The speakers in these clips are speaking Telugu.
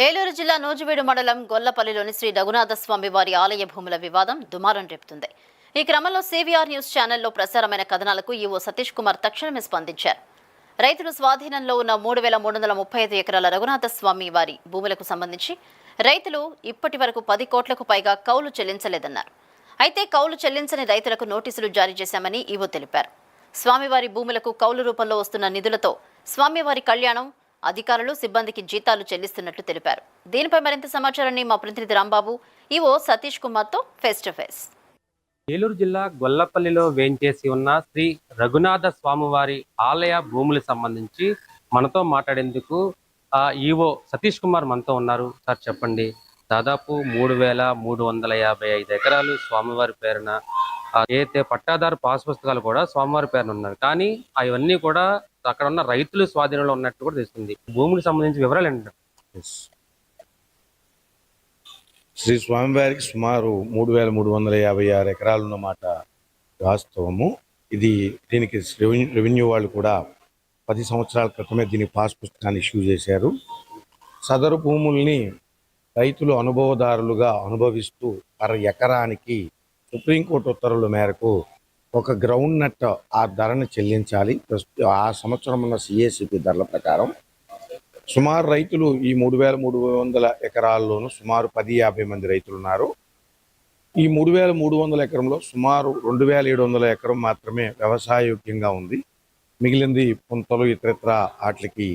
ఏలూరు జిల్లా నూజివీడు మండలం గొల్లపల్లిలోని శ్రీ రఘునాథస్వామి వారి ఆలయ భూముల వివాదం దుమారం రేపుతుంది. ఈ క్రమంలో సివిఆర్ న్యూస్ ఛానల్లో ప్రసారమైన కథనాలకు ఈవో సతీష్ కుమార్ తక్షణమే స్పందించారు. రైతులు స్వాధీనంలో ఉన్న 3,335 ఎకరాల రఘునాథస్వామి వారి భూములకు సంబంధించి రైతులు ఇప్పటి వరకు 10 కోట్లకు పైగా కౌలు చెల్లించలేదన్నారు. అయితే కౌలు చెల్లించని రైతులకు నోటీసులు జారీ చేశామని ఈవో తెలిపారు. స్వామివారి భూములకు కౌలు రూపంలో వస్తున్న నిధులతో స్వామివారి కళ్యాణం, అధికారులు, సిబ్బందికి జీతాలు చెల్లిస్తున్నట్లు తెలిపారు. దీనిపై మరింత సమాచారాన్ని మా ప్రతినిధి రాంబాబు ఈవో సతీష్ కుమార్తో ఫేస్ టు ఫేస్. ఏలూరు జిల్లా గొల్లపల్లిలో వేంచేసి ఉన్న శ్రీ రఘునాథ స్వామివారి ఆలయ భూములకు సంబంధించి మనతో మాట్లాడేందుకు ఈవో సతీష్ కుమార్ మనతో ఉన్నారు. సార్ చెప్పండి, దాదాపు 3,355 ఎకరాలు స్వామివారి పేరున ఏదైతే పట్టాదారు పాస్ పుస్తకాలు కూడా స్వామివారి పేరున ఉన్నారు, కానీ అవన్నీ కూడా అక్కడ ఉన్న రైతులు స్వాధీనంలో ఉన్నట్టు కూడా తెలుస్తుంది. భూములకు సంబంధించి వివరాలు ఏంటంటే శ్రీ స్వామివారికి సుమారు 3,356 ఎకరాలు ఉన్నమాట వాస్తవము. దీనికి రెవెన్యూ వాళ్ళు కూడా 10 సంవత్సరాల క్రితమే దీని పాస్ పుస్తకాన్ని ఇష్యూ చేశారు. సదరు భూముల్ని రైతులు అనుభవదారులుగా అనుభవిస్తూ ఎకరానికి సుప్రీంకోర్టు ఉత్తర్వుల మేరకు ఒక గ్రౌండ్ నట్ ఆ ధరను చెల్లించాలి. ఆ సంవత్సరం ఉన్న సిఏసిపి ధరల ప్రకారం సుమారు రైతులు ఈ 3,300 ఎకరాల్లోనూ సుమారు 10-50 మంది రైతులు ఉన్నారు. ఈ 3,300 ఎకరంలో సుమారు 2,700 ఎకరం మాత్రమే వ్యవసాయయోగ్యంగా ఉంది. మిగిలింది పుంతలు ఇతరత్ర వాటికి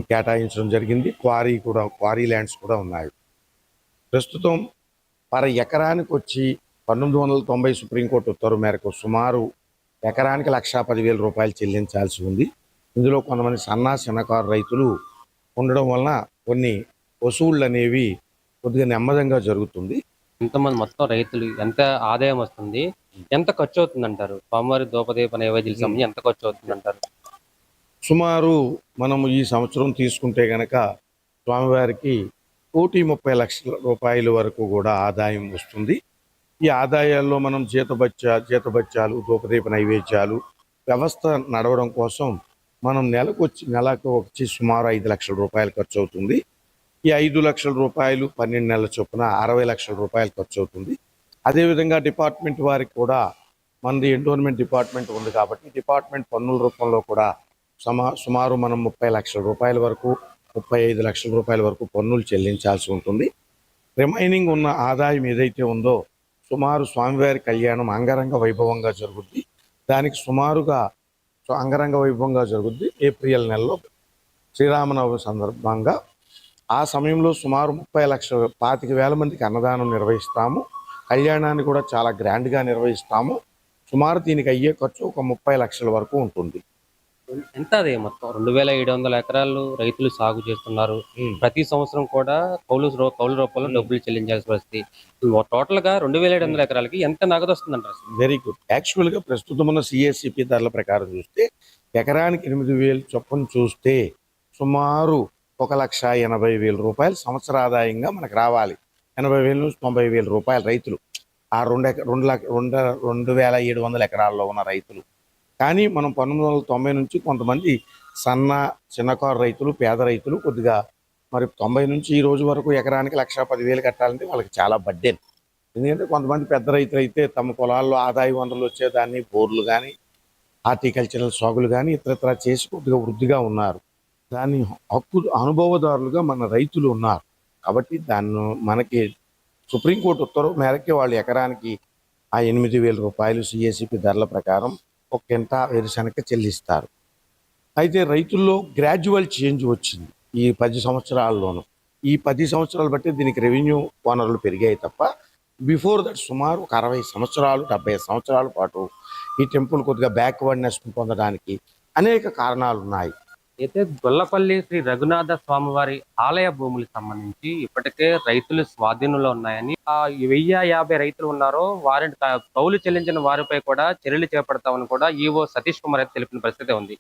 కేటాయించడం జరిగింది. క్వారీ ల్యాండ్స్ కూడా ఉన్నాయి. ప్రస్తుతం ఎకరానికి వచ్చి 1990 సుప్రీంకోర్టు ఉత్తర్వు మేరకు సుమారు ఎకరానికి 1,10,000 రూపాయలు చెల్లించాల్సి ఉంది. ఇందులో కొంతమంది చిన్నకారు రైతులు ఉండడం వలన కొన్ని వసూళ్లు అనేవి కొద్దిగా నెమ్మదంగా జరుగుతుంది. ఇంతమంది మొత్తం రైతులు ఎంత ఆదాయం వస్తుంది, ఎంత ఖర్చు అవుతుంది అంటారు? స్వామివారి దూపదీప నైవేద్యాలకు సంబంధించి ఎంత ఖర్చు అవుతుంది అంటారు? సుమారు మనము ఈ సంవత్సరం తీసుకుంటే గనక స్వామివారికి 1,30,00,000 రూపాయల వరకు కూడా ఆదాయం వస్తుంది. ఈ ఆదాయాల్లో మనం జీతభత్యాలు, ధూపదీప నైవేద్యాలు వ్యవస్థ నడవడం కోసం మనం నెలకు వచ్చి సుమారు 5 లక్షల రూపాయలు ఖర్చు అవుతుంది. ఈ 5 లక్షల రూపాయలు 12 నెలల చొప్పున 60 లక్షల రూపాయలు ఖర్చు అవుతుంది. అదేవిధంగా డిపార్ట్మెంట్ వారికి కూడా మనది ఎండోన్మెంట్ డిపార్ట్మెంట్ ఉంది కాబట్టి డిపార్ట్మెంట్ పన్నుల రూపంలో కూడా సుమారు మనం 30 లక్షల రూపాయల వరకు 35 లక్షల రూపాయల వరకు పన్నులు చెల్లించాల్సి ఉంటుంది. రిమైనింగ్ ఉన్న ఆదాయం ఏదైతే ఉందో సుమారు స్వామివారి కళ్యాణం అంగరంగ వైభవంగా జరుగుద్ది. దానికి సుమారుగా అంగరంగ వైభవంగా జరుగుద్ది. ఏప్రిల్ నెలలో శ్రీరామనవమి సందర్భంగా ఆ సమయంలో సుమారు 25,000 మందికి అన్నదానం నిర్వహిస్తాము. కళ్యాణాన్ని కూడా చాలా గ్రాండ్గా నిర్వహిస్తాము. సుమారు దీనికి అయ్యే ఖర్చు ఒక 30 లక్షల వరకు ఉంటుంది. ఎంత అదే మొత్తం 2,700 ఎకరాలు రైతులు సాగు చేస్తున్నారు. ప్రతి సంవత్సరం కూడా కౌలు రూపంలో డబ్బులు చెల్లించాల్సిన పరిస్థితి. టోటల్ గా 2,700 ఎకరాలకి ఎంత నగదు వస్తుందంటారు? Very good. యాక్చువల్గా ప్రస్తుతం ఉన్న సిఎస్సిపి ధరల ప్రకారం చూస్తే ఎకరానికి 8,000 చొప్పున చూస్తే సుమారు 1,80,000 రూపాయలు సంవత్సర ఆదాయంగా మనకు రావాలి. 80,000 నుంచి 90,000 రూపాయలు రైతులు ఆ 2,700 ఎకరాల్లో ఉన్న రైతులు. కానీ మనం 1990 నుంచి కొంతమంది చిన్నకారు రైతులు, పేద రైతులు కొద్దిగా మరి 90 నుంచి ఈ రోజు వరకు ఎకరానికి 1,10,000 కట్టాలంటే వాళ్ళకి చాలా బడ్డెన్. ఎందుకంటే కొంతమంది పెద్ద రైతులు అయితే తమ పొలాల్లో ఆదాయ వనరులు వచ్చేదాన్ని బోర్లు కానీ హార్టికల్చరల్ సాగులు కానీ ఇతరత్ర చేసి కొద్దిగా వృద్ధిగా ఉన్నారు. దాన్ని అనుభవదారులుగా మన రైతులు ఉన్నారు. కాబట్టి మనకి సుప్రీంకోర్టు ఉత్తర్వు మేరకే వాళ్ళు ఎకరానికి ఆ 8,000 రూపాయలు సిఎస్సిపి ధరల ప్రకారం ఒక కింటా వేరుశనగ చెల్లిస్తారు. అయితే రైతుల్లో గ్రాడ్యువల్ చేంజ్ వచ్చింది ఈ 10 సంవత్సరాల్లోనూ. ఈ 10 సంవత్సరాలు బట్టి దీనికి రెవెన్యూ వనరులు పెరిగాయి తప్ప బిఫోర్ దట్ సుమారు ఒక 60 సంవత్సరాలు 70 సంవత్సరాల పాటు ఈ టెంపుల్ కొద్దిగా బ్యాక్వర్డ్నెస్ పొందడానికి అనేక కారణాలు ఉన్నాయి. అయితే గొల్లపల్లి శ్రీ రఘునాథ స్వామివారి ఆలయ భూములకు సంబంధించి ఇప్పటికే రైతులు స్వాధీనంలో ఉన్నాయని 1,050 రైతులు ఉన్నారో వారిని కౌలు చెల్లించిన వారిపై కూడా చర్యలు చేపడతామని కూడా ఈవో సతీష్ కుమార్ అయితే తెలిపిన పరిస్థితి ఉంది.